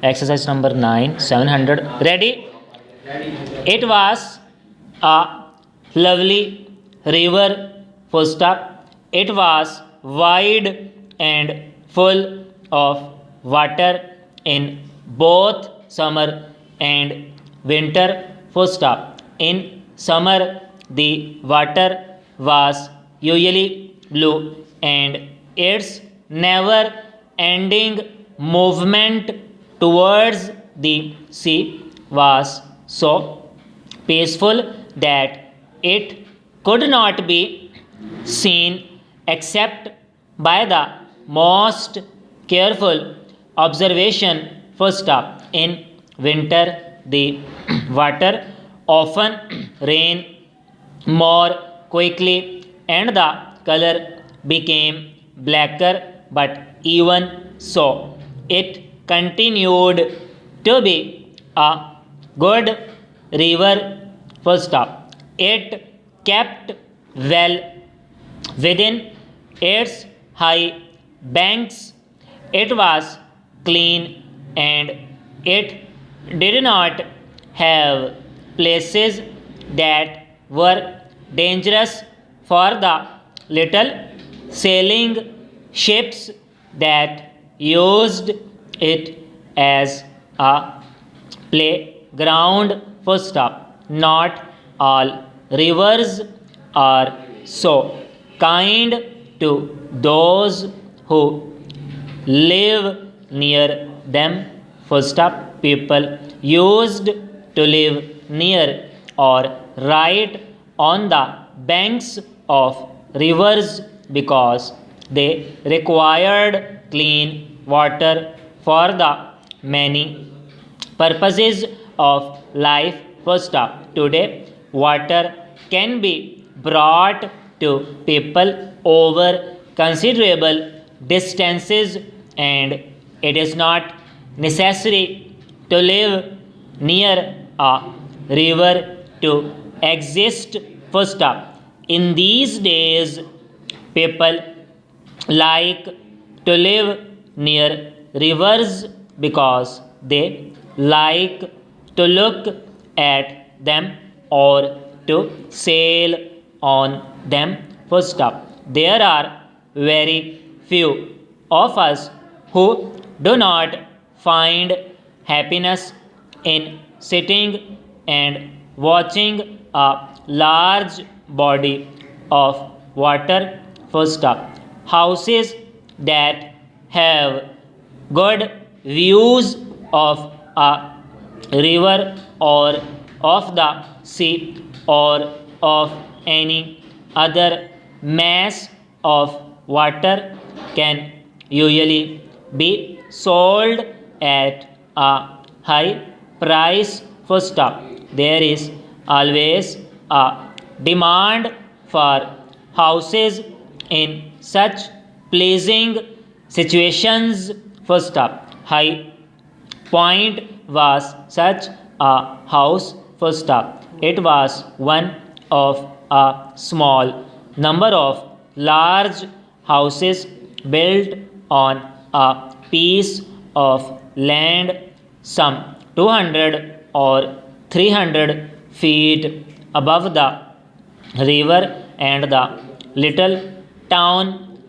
Exercise number 9, 700. Ready? It was a lovely river, full stop. It was wide and full of water in both summer and winter, full stop. In summer, the water was usually blue and its never ending movement towards the sea was so peaceful that it could not be seen except by the most careful observation. First stop. In winter, the water often ran more quickly and the color became blacker, but even so, it continued to be a good river. Full stop. It kept well within its high banks. It was clean and it did not have places that were dangerous for the little sailing ships that used it as a playground. Full stop. Not all rivers are so kind to those who live near them. Full stop. People used to live near or right on the banks of rivers because they required clean water for the many purposes of life. First stop. Today, water can be brought to people over considerable distances, and it is not necessary to live near a river to exist. First stop. In these days, people like to live near rivers because they like to look at them or to sail on them. First stop. There are very few of us who do not find happiness in sitting and watching a large body of water. First stop. Houses that have good views of a river or of the sea or of any other mass of water can usually be sold at a high price. First stop. There is always a demand for houses in such pleasing situations. First stop. High Point was such a house. First stop. It was one of a small number of large houses built on a piece of land some 200 or 300 feet above the river, and the little town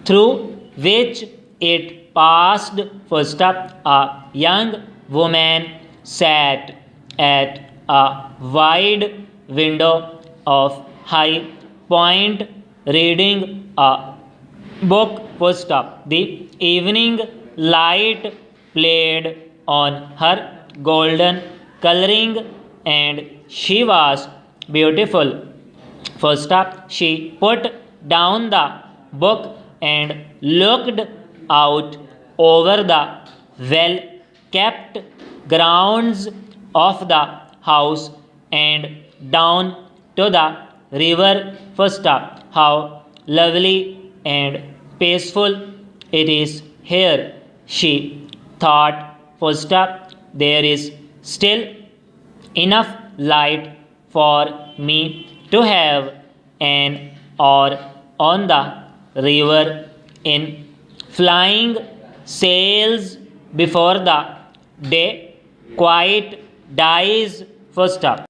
through which it passed. First stop. A young woman sat at a wide window of High Point reading a book. First stop. The evening light played on her golden coloring and she was beautiful. First stop. She put down the book and looked out over the well kept grounds of the house and down to the river. First stop. How lovely and peaceful it is here, she thought. First stop. There is still enough light for me to have an oar on the river in flying sails before the day, quiet, dies, full stop.